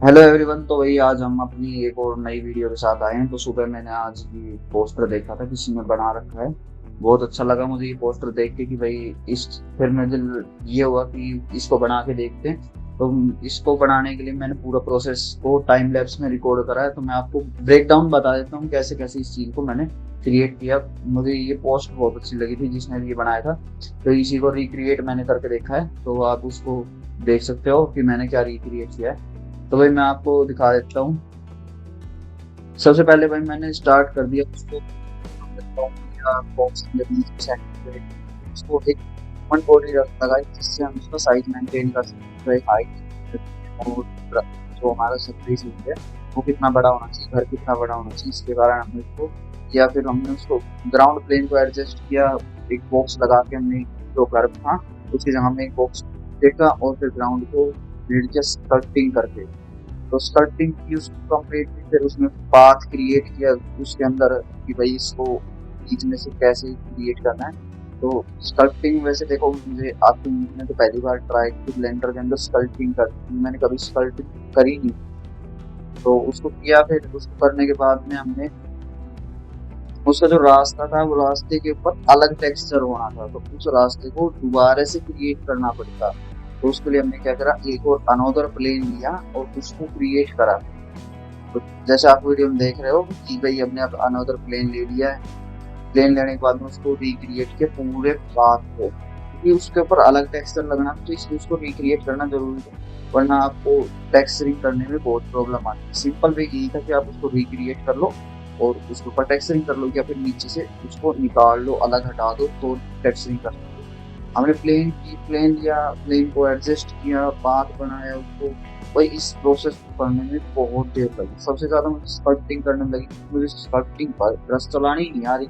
Hello everyone. तो भाई आज हम अपनी एक और नई वीडियो के साथ आए हैं। तो सुबह मैंने आज ये पोस्टर देखा था, किसी ने बना रखा है। बहुत अच्छा लगा मुझे ये पोस्टर देख के कि भाई इस फिर मुझे ये हुआ कि इसको बना के देखते हैं। तो इसको बनाने के लिए मैंने पूरा प्रोसेस को टाइम लैप्स में रिकॉर्ड करा है। तो मैं आपको ब्रेक डाउन बता देता हूँ कैसे कैसे इस चीज़ को मैंने क्रिएट किया। मुझे ये पोस्ट बहुत अच्छी लगी थी जिसने ये बनाया था, तो इसी को रिक्रिएट मैंने करके देखा है। तो आप उसको देख सकते हो कि मैंने क्या रिक्रिएट किया है। तो भाई मैं आपको दिखा देता हूँ। सबसे पहले भाई मैंने स्टार्ट कर दिया उसको बॉक्स के बीच में सेट करके उसको एक 140 लगाई, जिससे हम उसका साइज मेंटेन कर सकते हैं। हाइट और जो हमारा सरफेस है वो कितना बड़ा होना चाहिए, घर कितना बड़ा होना चाहिए, इसके कारण हमने उसको किया। फिर हमने उसको ग्राउंड प्लेन को एडजस्ट किया। एक बॉक्स लगा के हमने जो घर था उसकी जगह में एक बॉक्स देखा और फिर ग्राउंड को बिल्ड किया स्कल्पटिंग करके। तो स्कल्पटिंग की उसको कंप्लीटली, फिर उसमें पाथ क्रिएट किया उसके अंदर कि भाई इसको बीच में से कैसे क्रिएट करना है। तो स्कल्पटिंग वैसे देखो मुझे आती नहीं, मैंने तो पहली बार ट्राई की ब्लेंडर के अंदर स्कल्पटिंग कर, मैंने कभी स्कल्पटिंग करी नहीं। तो उसको किया, फिर उसको करने के बाद में हमने उसका जो रास्ता था वो रास्ते के ऊपर अलग टेक्सचर होना था, तो उस रास्ते को दोबारा से क्रिएट करना पड़ता। तो उसके लिए हमने क्या करा, एक और अनोदर प्लेन लिया और उसको क्रिएट करा। तो जैसे आप वीडियो में देख रहे हो कि भाई हमने अब अनदर प्लेन ले लिया है। प्लेन लेने के बाद में उसको रिक्रिएट किया पूरे पाथ को, क्योंकि उसके ऊपर अलग टेक्सचर लगना था, तो इसलिए उसको रिक्रिएट करना जरूरी है, वरना आपको टेक्सचरिंग करने में बहुत प्रॉब्लम आती है। सिंपल वे यही था कि आप उसको रिक्रिएट कर लो और उसके ऊपर टेक्सचरिंग कर लो, या फिर नीचे से उसको निकाल लो, अलग हटा दो तो टेक्सचरिंग कर सकते हो। हमने प्लेन लिया, प्लेन को एडजस्ट किया, पाथ बनाया उसको। भाई इस प्रोसेस को करने में बहुत देर लगी। सबसे ज्यादा मुझे स्कल्पटिंग करने में लगी, मुझे स्कल्पटिंग पर ब्रश चलानी नहीं आ रही,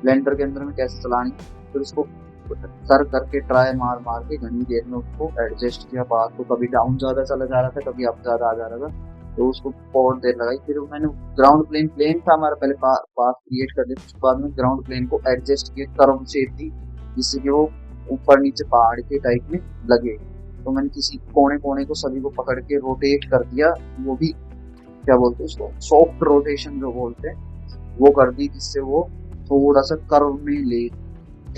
ब्लेंडर के अंदर में कैसे चलानी। फिर उसको कर करके ट्राई मार मार के घनी देर में उसको एडजस्ट किया पाथ को। कभी डाउन ज्यादा चला जा रहा था, कभी अप ज्यादा आ जा रहा था, तो उसको बहुत देर लगाई। फिर मैंने ग्राउंड प्लेन प्लेन था हमारा, पहले पाथ क्रिएट कर दिया, उसके बाद में ग्राउंड प्लेन को एडजस्ट किया, कर्व शेप दी जिससे कि वो ऊपर नीचे पहाड़ के टाइप में लगे। तो मैंने किसी कोने कोने को सभी को पकड़ के रोटेट कर दिया, वो भी क्या बोलते हैं उसको, सॉफ्ट रोटेशन जो बोलते हैं वो कर दी, जिससे वो थोड़ा सा कर्व में ले,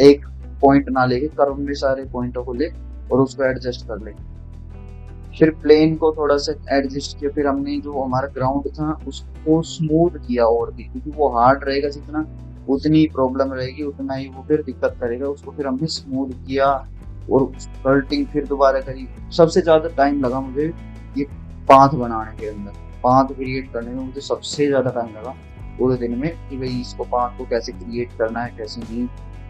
एक पॉइंट ना लेके कर्व में सारे पॉइंटों को ले और उसको एडजस्ट कर ले। फिर प्लेन को थोड़ा सा एडजस्ट किया। फिर हमने जो हमारा ग्राउंड था उसको स्मूथ किया और भी, क्योंकि वो हार्ड रहेगा जितना उतनी प्रॉब्लम रहेगी, उतना ही वो फिर दिक्कत करेगा। उसको फिर हमने स्मूथ किया और स्कल्पटिंग फिर दोबारा करी। सबसे ज्यादा टाइम लगा मुझे ये पाथ बनाने के अंदर, पाथ क्रिएट करने में मुझे सबसे ज्यादा टाइम लगा पूरे दिन में, कि भाई इसको पाथ को कैसे क्रिएट करना है कैसे नहीं।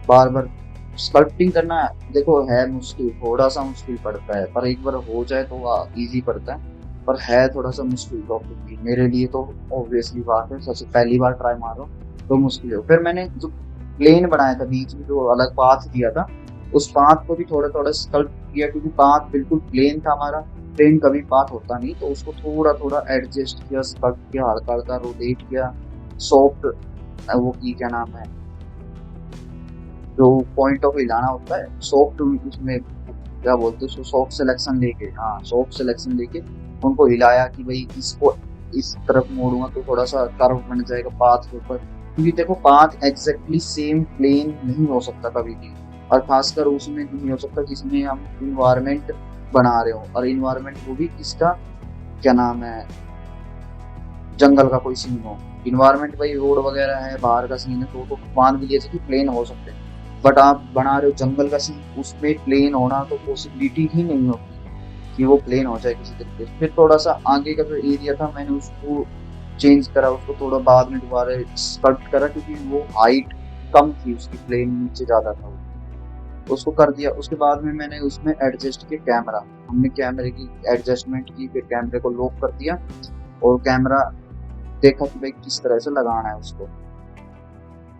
बार बार स्कल्पटिंग करना देखो है मुश्किल, थोड़ा सा मुश्किल पड़ता है, पर एक बार हो जाए तो इजी पड़ता है, पर है थोड़ा सा मुश्किल टॉपिक मेरे लिए। तो ऑब्वियसली बात है, सबसे पहली बार ट्राई मार रहा हूँ तो मुश्किल है। फिर मैंने जो प्लेन बनाया था बीच में, जो अलग पाथ दिया था, उस पाथ को भी थोड़ा थोड़ा स्कल्प किया, क्योंकि पाथ बिल्कुल प्लेन था हमारा, प्लेन कभी पाथ होता नहीं, तो उसको थोड़ा थोड़ा एडजस्ट किया, स्कल्प किया, हल्का हल्का रोटेट किया, सॉफ्ट वो की क्या नाम है, जो पॉइंट ऑफ हिलाना होता है सॉफ्ट, उसमें क्या बोलते हैं उसको, सॉफ्ट सिलेक्शन लेके, हाँ सॉफ्ट सिलेक्शन लेके उनको हिलाया कि भाई इसको इस तरफ मोड़ूंगा तो थोड़ा सा कर्व बन जाएगा पाथ के ऊपर। क्योंकि देखो पाथ एग्जैक्टली सेम प्लेन नहीं हो सकता कभी भी, और खासकर उसमें नहीं हो सकता जिसमें हम इन्वायरमेंट बना रहे हो, और इन्वायरमेंट वो भी किसका, क्या नाम है, जंगल का कोई सीन हो। इन्वायरमेंट भाई रोड वगैरह है, बाहर का सीन है, तो मान लीजिए कि प्लेन हो सकते हैं, बट आप बना रहे हो जंगल का सीन, उसमें प्लेन होना तो पॉसिबिलिटी ही नहीं होती कि वो प्लेन हो जाए किसी तरीके से। फिर थोड़ा सा आगे का जो एरिया था मैंने उसको चेंज करा, उसको थोड़ा बाद में दोबारा स्कल्प्ट करा, क्योंकि वो हाइट कम थी उसकी, प्लेन नीचे ज्यादा था वो, तो उसको कर दिया। उसके बाद में मैंने उसमें एडजस्ट किया कैमरा, हमने कैमरे की एडजस्टमेंट की, फिर कैमरे को लॉक कर दिया और कैमरा देखा कि भाई किस तरह से लगाना है उसको।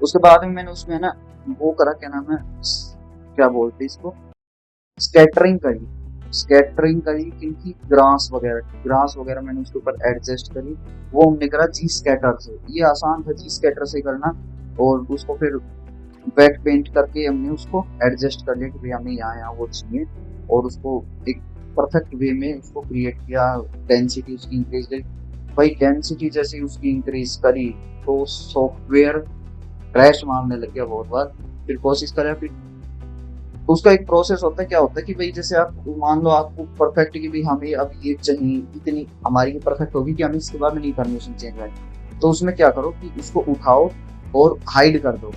उसके बाद में मैंने उसमें ना वो करा, क्या नाम है, क्या बोलते हैं इसको, स्कैटरिंग करी। स्कैटरिंग करी क्योंकि ग्रास वगैरह मैंने उसके ऊपर एडजस्ट करी, वो हमने करा जी स्कैटर से। ये आसान था जी स्कैटर से करना, और उसको फिर वेट पेंट करके हमने उसको एडजस्ट कर लिया कि भाई हमें यहाँ यहाँ वो चाहिए, और उसको एक परफेक्ट वे में उसको क्रिएट किया, डेंसिटी उसकी इंक्रीज करी। भाई डेंसिटी जैसे उसकी इंक्रीज करी तो सॉफ्टवेयर क्रैश मारने लग गया बहुत बार। फिर कोशिश करें, फिर तो उसका एक प्रोसेस होता है। क्या होता है कि भाई जैसे आप मान लो आपको परफेक्ट कि भाई हमें अब ये चाहिए, इतनी हमारी ये परफेक्ट होगी कि हमें इसके बाद में नहीं परमिशन चेंज है, तो उसमें क्या करो कि उसको उठाओ और हाइड कर दो,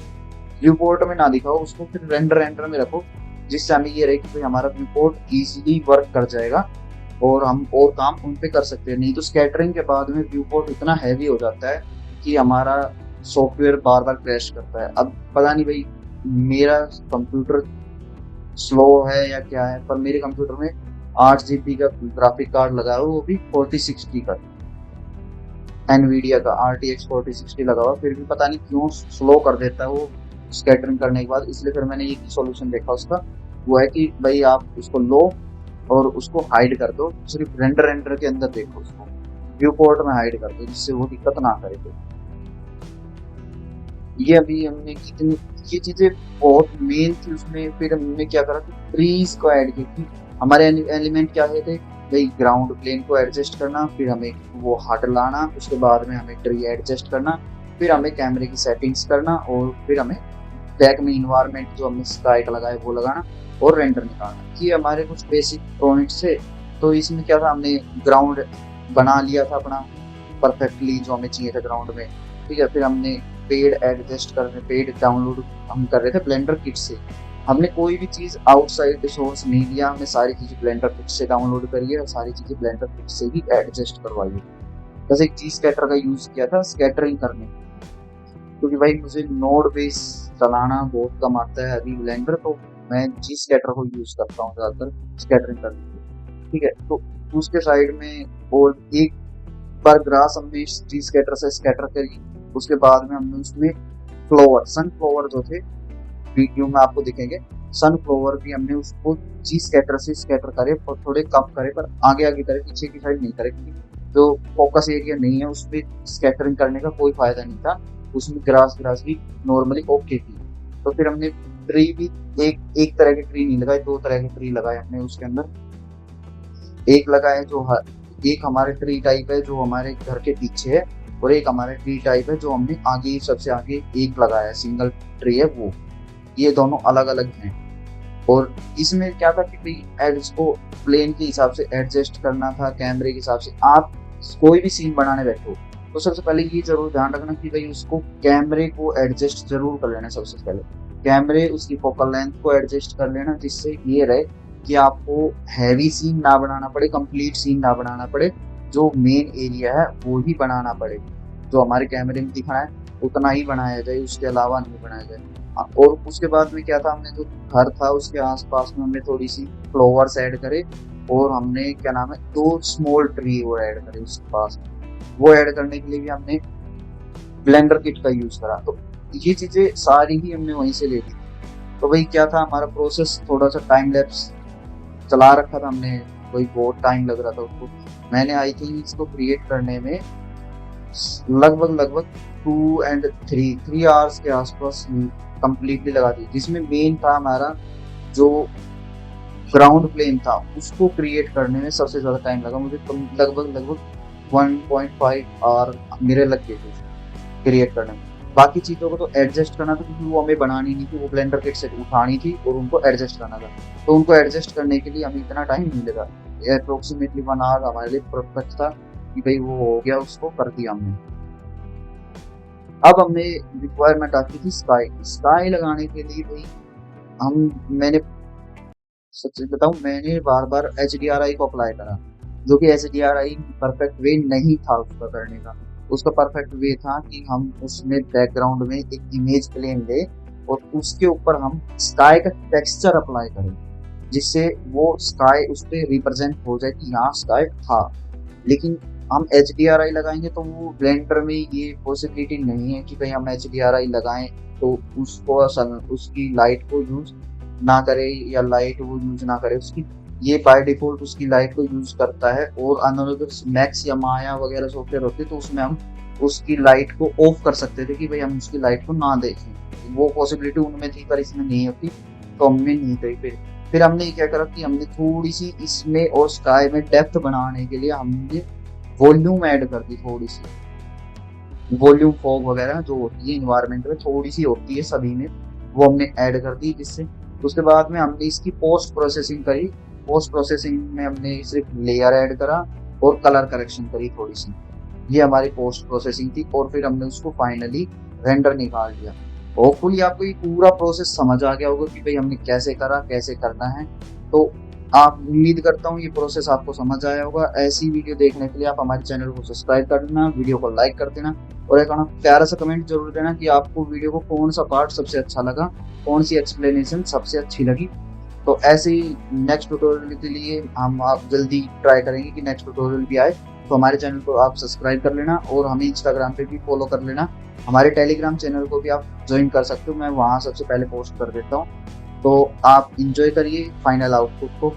व्यू पोर्ट में ना दिखाओ उसको, फिर रेंडर में रखो, जिससे हमें ये रहे कि भाई हमारा व्यू पोर्ट इजीली वर्क कर जाएगा और हम और काम उन पे कर सकते हैं। नहीं तो स्कैटरिंग के बाद में व्यू पोर्ट इतना हैवी हो जाता है कि हमारा सॉफ्टवेयर बार बार क्रैश करता है। अब पता नहीं भाई मेरा कंप्यूटर स्लो है या क्या है, पर मेरे कंप्यूटर में 8 GB का ग्राफिक कार्ड लगा हुआ, वो भी 4060 का, एनवीडिया का RTX 4060 लगा हुआ, फिर भी पता नहीं क्यों स्लो कर देता है वो स्कैटरिंग करने के बाद। इसलिए फिर मैंने एक ही सॉल्यूशन देखा उसका, वो है कि भाई आप उसको लो और उसको हाइड कर दो, सिर्फ रेंडर के अंदर देखो, उसको व्यू पोर्ट में हाइड कर दो, जिससे वो दिक्कत ना करे। तो ये अभी हमने कितनी ये चीजें बहुत मेन थी उसमें। फिर हमने क्या करा कि ट्रीज को ऐड की थी। हमारे एलिमेंट क्या है थे भाई, ग्राउंड प्लेन को एडजस्ट करना, फिर हमें वो हट लाना, उसके बाद में हमें ट्री एडजस्ट करना, फिर हमें कैमरे की सेटिंग्स करना, और फिर हमें बैक में इन्वायरमेंट जो हमने स्काई का लगाया वो लगाना और रेंडर निकालना। ये हमारे कुछ बेसिक प्रोजेक्ट्स थे। तो इसमें क्या था, हमने ग्राउंड बना लिया था अपना परफेक्टली जो हमें चाहिए था ग्राउंड में। ठीक है, फिर हमने पेड एडजस्ट करने, पेड डाउनलोड हम कर रहे थे ब्लेंडर किट से। हमने कोई भी चीज आउटसाइड सोर्स नहीं लिया, हमने सारी चीजें ब्लेंडर किट से डाउनलोड करी है और सारी चीजें ब्लेंडर किट से ही एडजस्ट करवाई है। जैसे एक जी स्कैटर का यूज किया था स्कैटरिंग करने, क्योंकि भाई मुझे नोड बेस चलाना बहुत कम आता है अभी ब्लेंडर, तो मैं जी स्कैटर को यूज करता हूँ ज्यादातर स्कैटरिंग करने के लिए। ठीक है, तो उसके साइड में और एक बार ग्रास हमने जी स्कैटर से स्कैटर करी, उसके बाद में हमने उसमें फ्लावर सनफ्लावर जो थे वीडियो में आपको दिखेंगे, सनफ्लावर भी हमने उसको जी स्कैटर से स्कैटर करे और थोड़े कम करे, पर आगे आगे करे, पीछे की साइड नहीं करे, क्योंकि जो फोकस एरिया नहीं है उसमें स्कैटरिंग करने का कोई फायदा नहीं था। उसमें ग्रास भी नॉर्मली ओके थी। तो फिर हमने ट्री भी एक तरह के ट्री नहीं लगाए, 2 तरह के ट्री लगाए हमने उसके अंदर। एक लगाए जो एक हमारे ट्री टाइप है जो हमारे घर के पीछे है, और एक हमारे ट्री टाइप है जो हमने आगे सबसे आगे एक लगाया, सिंगल ट्री है वो। ये दोनों अलग अलग हैं। और इसमें क्या था कि भाई इसको प्लेन के हिसाब से एडजस्ट करना था, कैमरे के हिसाब से। आप कोई भी सीन बनाने बैठो तो सबसे पहले ये जरूर ध्यान रखना कि भाई उसको कैमरे को एडजस्ट जरूर कर लेना। सबसे पहले कैमरे उसकी फोकल लेंथ को एडजस्ट कर लेना, जिससे ये रहे कि आपको हैवी सीन ना बनाना पड़े, कंप्लीट सीन ना बनाना पड़े, जो मेन एरिया है वो ही बनाना पड़े, जो हमारे कैमरे में दिख रहा है उतना ही बनाया जाए, उसके अलावा नहीं बनाया जाए। और उसके बाद में क्या था, हमने जो घर था उसके आसपास में हमने थोड़ी सी फ्लावर्स ऐड करे, और हमने क्या नाम है 2 स्मॉल ट्री और ऐड करे उसके पास। वो ऐड करने के लिए भी हमने ब्लेंडर किट का यूज करा। तो ये चीजें सारी ही हमने वहीं से ले ली। तो भाई क्या था हमारा प्रोसेस, थोड़ा सा टाइम लैप्स चला रखा था हमने, कोई बहुत टाइम लग रहा था उसको। मैंने आई थिंक इसको क्रिएट करने में लगभग 2 and 3 आवर्स के आसपास कंप्लीटली लगा दी, जिसमें मेन था हमारा जो ग्राउंड प्लेन था उसको क्रिएट करने में सबसे ज्यादा टाइम लगा मुझे। लगभग 1.5 आवर मेरे लग गए थे क्रिएट करने में। बाकी चीजों को तो एडजस्ट करना था, क्योंकि वो हमें बनानी नहीं थी, वो ब्लेंडर किट से उठानी थी और उनको एडजस्ट करना था। तो उनको एडजस्ट करने के लिए हमें इतना टाइम नहीं लगा, अप्रोक्सीमेटली 1 आवर हमारे लिए परफेक्ट था कि भाई वो हो गया, उसको कर दिया हमने। अब हमने रिक्वायरमेंट आती थी स्काई लगाने के लिए। भाई मैंने सच बताऊं, मैंने बार बार HDRI को अप्लाई करा, जो कि HDRI परफेक्ट वे नहीं था उसका करने का। उसका परफेक्ट वे था कि हम उसमें बैकग्राउंड में एक इमेज प्लेन ले और उसके ऊपर हम स्काई का टेक्सचर अप्लाई करें, जिससे वो स्काई उस पर रिप्रेजेंट हो जाए कि यहाँ स्काई था। लेकिन हम HDRI लगाएंगे तो वो ब्लेंडर में ये पॉसिबिलिटी नहीं है कि भाई हम HDRI लगाएं तो उसको उसकी लाइट को यूज ना करे या लाइट वो यूज ना करे उसकी। ये बाय डिफॉल्ट उसकी लाइट को यूज करता है, और अनदर मैक्स या माया वगैरह सॉफ्टवेयर होते तो उसमें हम उसकी लाइट को ऑफ कर सकते थे कि भाई हम उसकी लाइट को ना देखें। वो पॉसिबिलिटी उनमें थी पर इसमें नहीं होती, तो हमने नहीं करी। फिर फिर हमने क्या करा कि हमने थोड़ी सी इसमें और स्काई में डेप्थ बढ़ाने के लिए हमने वॉल्यूम ऐड कर दी, थोड़ी सी वॉल्यूम फॉग वगैरह जो होती है इन्वायरमेंट में थोड़ी सी होती है सभी में, वो हमने ऐड कर दी जिससे। उसके बाद में हमने इसकी पोस्ट प्रोसेसिंग करी। पोस्ट प्रोसेसिंग में हमने सिर्फ लेयर ऐड करा और कलर करेक्शन करी थोड़ी सी, ये हमारी पोस्ट प्रोसेसिंग थी। और फिर हमने उसको फाइनली रेंडर निकाल दिया। होपफुली आपको ये पूरा प्रोसेस समझ आ गया होगा कि भाई हमने कैसे करा, कैसे करना है। तो आप उम्मीद करता हूँ ये प्रोसेस आपको समझ आया होगा। ऐसी वीडियो देखने के लिए आप हमारे चैनल को सब्सक्राइब कर देना, वीडियो को लाइक कर देना और एक प्यारा सा कमेंट जरूर देना कि आपको वीडियो को कौन सा पार्ट सबसे अच्छा लगा, कौन सी एक्सप्लेनेशन सबसे अच्छी लगी। तो ऐसे ही नेक्स्ट ट्यूटोरियल के लिए हम आप जल्दी ट्राई करेंगे कि नेक्स्ट ट्यूटोरियल भी आए। तो हमारे चैनल को आप सब्सक्राइब कर लेना और हमें इंस्टाग्राम पे भी फॉलो कर लेना। हमारे टेलीग्राम चैनल को भी आप ज्वाइन कर सकते हो, मैं वहाँ सबसे पहले पोस्ट कर देता हूँ। तो आप इंजॉय करिए फाइनल आउटपुट को।